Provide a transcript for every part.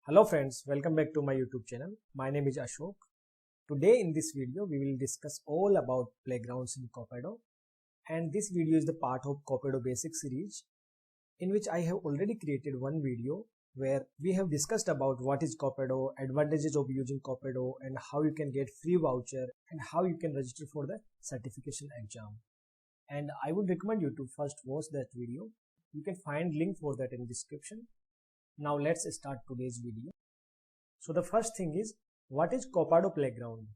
Hello friends, welcome back to my YouTube channel. My name is Ashok. Today in this video we will discuss all about playgrounds in Copado, and this video is the part of Copado basic series in which I have already created one video where we have discussed about what is Copado, advantages of using Copado, and how you can get free voucher and how you can register for the certification exam. And I would recommend you to first watch that video. You can find link for that in description. Now let's start today's video. So the first thing is, what is Copado Playground?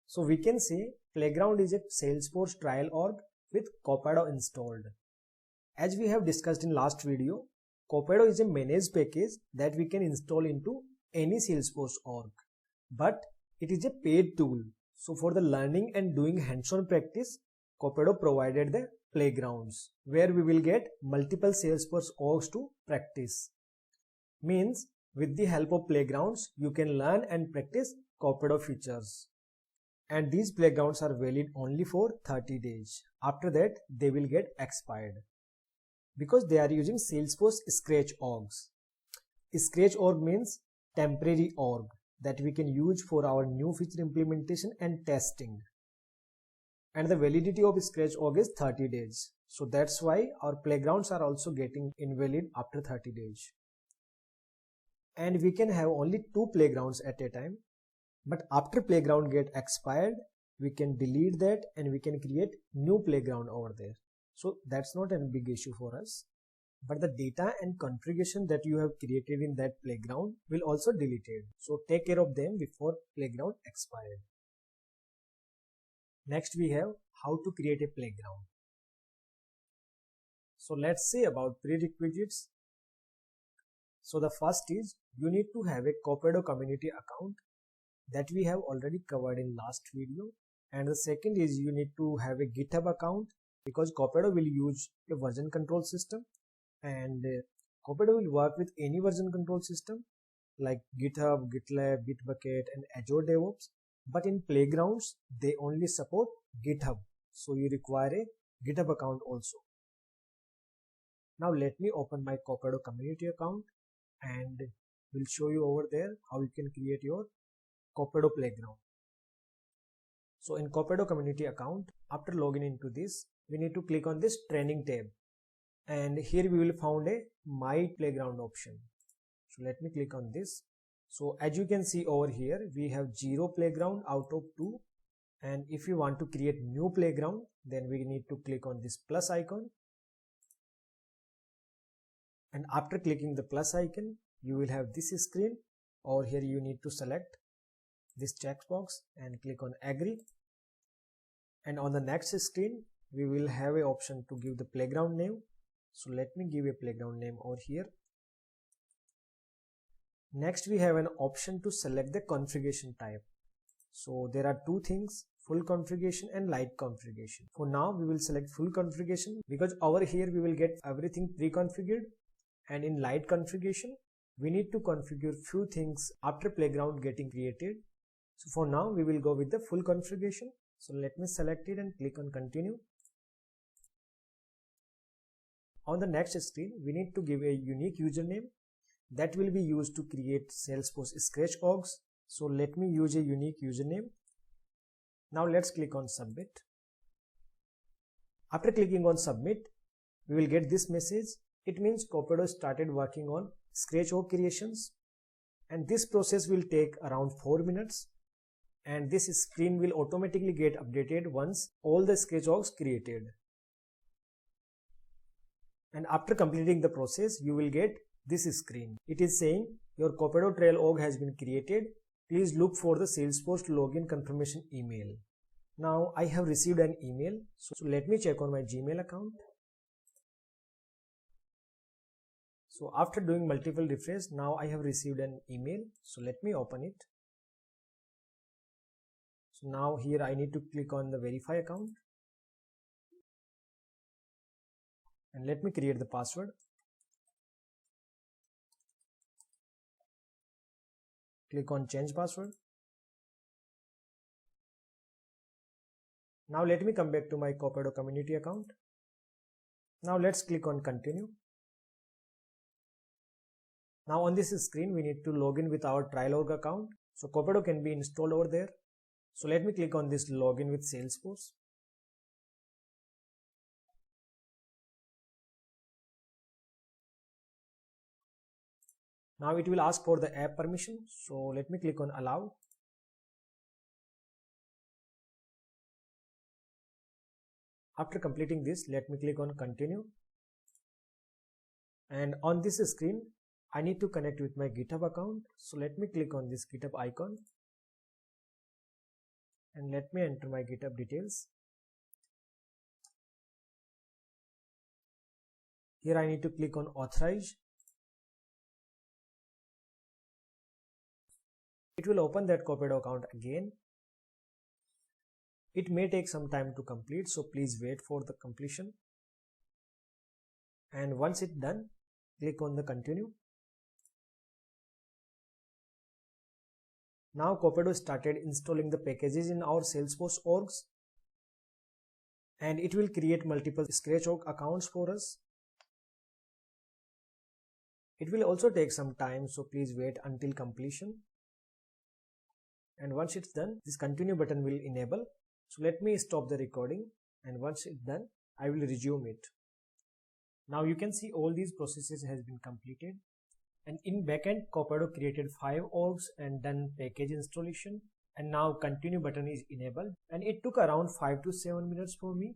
So we can say Playground is a Salesforce trial org with Copado installed. As we have discussed in last video, Copado is a managed package that we can install into any Salesforce org. But it is a paid tool. So for the learning and doing hands-on practice, Copado provided the playgrounds where we will get multiple Salesforce orgs to practice. Means with the help of playgrounds, you can learn and practice Copado features. And these playgrounds are valid only for 30 days. After that, they will get expired. Because they are using Salesforce Scratch orgs. Scratch org means temporary org that we can use for our new feature implementation and testing. And the validity of Scratch org is 30 days. So that's why our playgrounds are also getting invalid after 30 days. And we can have only 2 playgrounds at a time. But after playground get expired, we can delete that and we can create new playground over there. So that's not a big issue for us. But the data and configuration that you have created in that playground will also deleted. So take care of them before playground expired. Next we have how to create a playground. So let's say about prerequisites. So the first is you need to have a Copado community account that we have already covered in last video. And the second is you need to have a GitHub account because Copado will use a version control system, and Copado will work with any version control system like GitHub, GitLab, Bitbucket and Azure DevOps. But in playgrounds, they only support GitHub. So you require a GitHub account also. Now let me open my Copado community account and we'll show you over there how you can create your Copado Playground. So in Copado community account, after logging into this, we need to click on this training tab. And here we will find a My Playground option. So let me click on this. So as you can see over here, we have 0 playground out of 2. And if you want to create new playground, then we need to click on this plus icon. And after clicking the plus icon, you will have this screen. Over here you need to select this checkbox and click on agree. And on the next screen, we will have an option to give the playground name. So let me give a playground name over here. Next we have an option to select the configuration type. So there are 2 things, full configuration and light configuration. For now we will select full configuration because over here we will get everything pre-configured, and in light configuration we need to configure few things after playground getting created. So for now we will go with the full configuration. So let me select it and click on continue. On the next screen we need to give a unique username that will be used to create Salesforce Scratch orgs. So let me use a unique username. Now let's click on submit. After clicking on submit, we will get this message. It means Copado started working on Scratch org creations, and this process will take around 4 minutes, and this screen will automatically get updated once all the Scratch orgs created. And after completing the process, you will get this screen. It is saying your Copado trial org has been created. Please look for the Salesforce login confirmation email. Now I have received an email. So let me check on my Gmail account. So after doing multiple refresh, now I have received an email. So let me open it. So now here I need to click on the verify account. And let me create the password. Click on change password. Now let me come back to my Copado community account. Now let's click on continue. Now on this screen, we need to log in with our trial org account. So Copado can be installed over there. So let me click on this login with Salesforce. Now it will ask for the app permission. So let me click on allow. After completing this, let me click on continue. And on this screen, I need to connect with my GitHub account. So let me click on this GitHub icon. And let me enter my GitHub details. Here I need to click on authorize. It will open that Copado account again. It may take some time to complete, so please wait for the completion. And once it's done, click on the continue. Now Copado started installing the packages in our Salesforce orgs, and it will create multiple Scratch org accounts for us. It will also take some time, so please wait until completion. And once it's done, this continue button will enable. So let me stop the recording, and once it's done, I will resume it. Now you can see all these processes has been completed. And in backend, Copado created 5 orgs and done package installation. And now continue button is enabled. And it took around 5 to 7 minutes for me.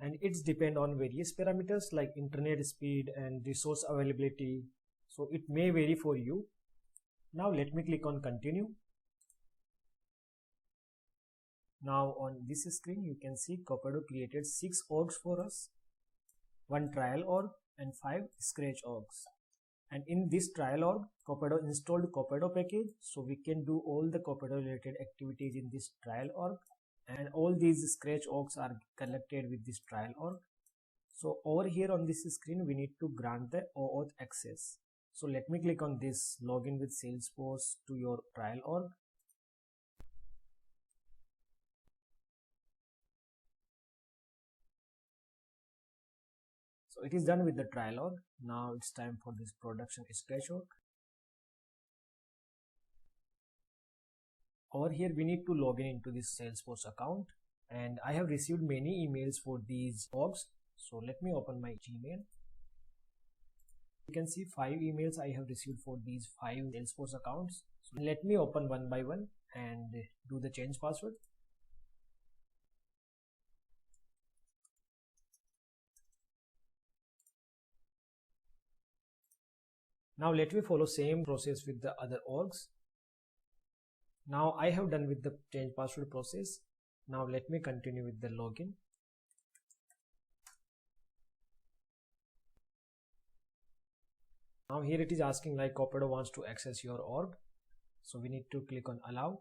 And it's depend on various parameters like internet speed and resource availability. So it may vary for you. Now let me click on continue. Now on this screen, you can see Copado created 6 orgs for us, 1 trial org and 5 Scratch orgs. And in this trial org, Copado installed Copado package, so we can do all the Copado related activities in this trial org, and all these Scratch orgs are collected with this trial org. So over here on this screen, we need to grant the OAuth access. So let me click on this login with Salesforce to your trial org. So it is done with the trial org. Now it's time for this production Scratch org. Over here we need to log in into this Salesforce account, and I have received many emails for these orgs. So let me open my Gmail. You can see 5 emails I have received for these 5 Salesforce accounts. So let me open one by one and do the change password. Now let me follow same process with the other orgs. Now I have done with the change password process. Now let me continue with the login. Now here it is asking like Copado wants to access your org. So we need to click on allow.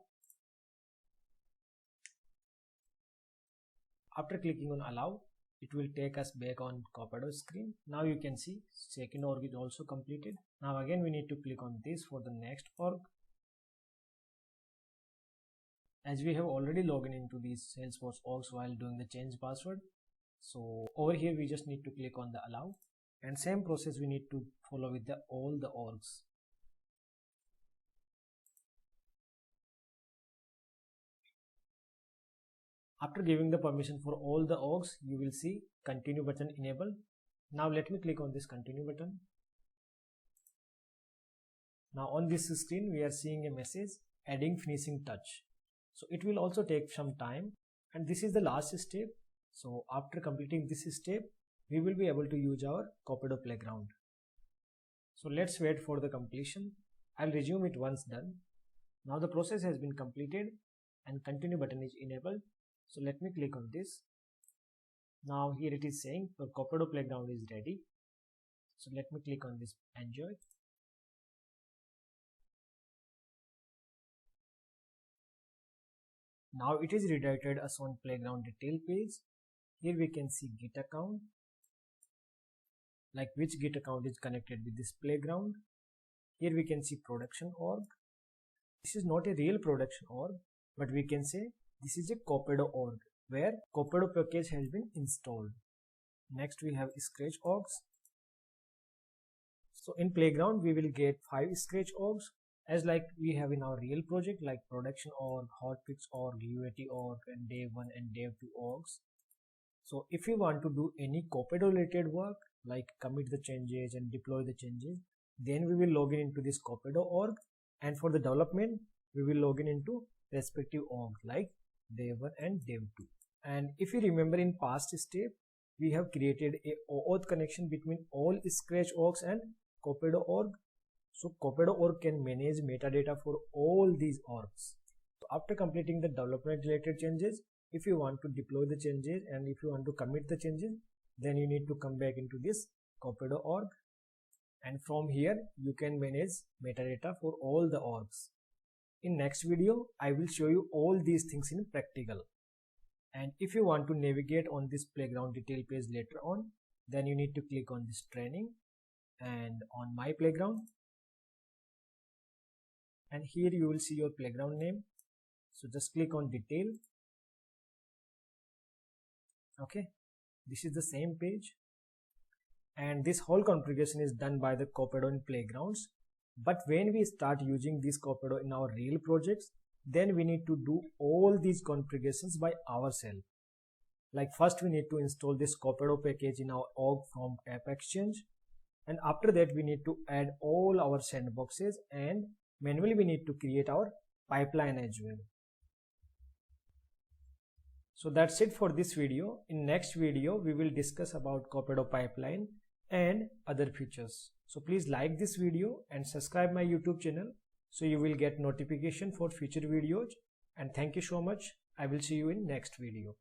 After clicking on allow, it will take us back on Copado screen. Now you can see second org is also completed. Now again we need to click on this for the next org. As we have already logged into these Salesforce orgs while doing the change password, so over here we just need to click on the allow, and same process we need to follow with all the orgs. After giving the permission for all the orgs, you will see continue button enabled. Now let me click on this continue button. Now on this screen we are seeing a message adding finishing touch. So it will also take some time, and this is the last step. So after completing this step, we will be able to use our Copado Playground. So let's wait for the completion. I'll resume it once done. Now the process has been completed and continue button is enabled. So let me click on this. Now here it is saying the Copado Playground is ready. So let me click on this enjoy. Now it is redirected us on Playground detail page. Here we can see Git account, like which Git account is connected with this Playground. Here we can see production org. This is not a real production org, but we can say this is a Copado org where Copado package has been installed. Next we have Scratch orgs. So in Playground, we will get 5 scratch orgs as like we have in our real project, like production org, hotfix org, UAT org, and dev 1 and dev 2 orgs. So if you want to do any Copado related work, like commit the changes and deploy the changes, then we will log in into this Copado org, and for the development, we will log in into respective org like dev 1 and dev 2. And if you remember in past step, we have created a OAuth connection between all Scratch orgs and Copado org. So Copado org can manage metadata for all these orgs. So after completing the development related changes, if you want to deploy the changes and if you want to commit the changes, then you need to come back into this Copado org, and from here you can manage metadata for all the orgs. In next video, I will show you all these things in practical. And if you want to navigate on this Playground detail page later on, then you need to click on this training and on my Playground, and here you will see your Playground name. So just click on detail. Okay, this is the same page, and this whole configuration is done by the Copado in Playgrounds. But when we start using this Copado in our real projects, then we need to do all these configurations by ourselves. Like first we need to install this Copado package in our org from Tap Exchange, and after that we need to add all our sandboxes, and manually we need to create our pipeline as well. So that's it for this video. In next video we will discuss about Copado pipeline and other features. So please like this video and subscribe my YouTube channel so you will get notification for future videos. And thank you so much. I will see you in next video.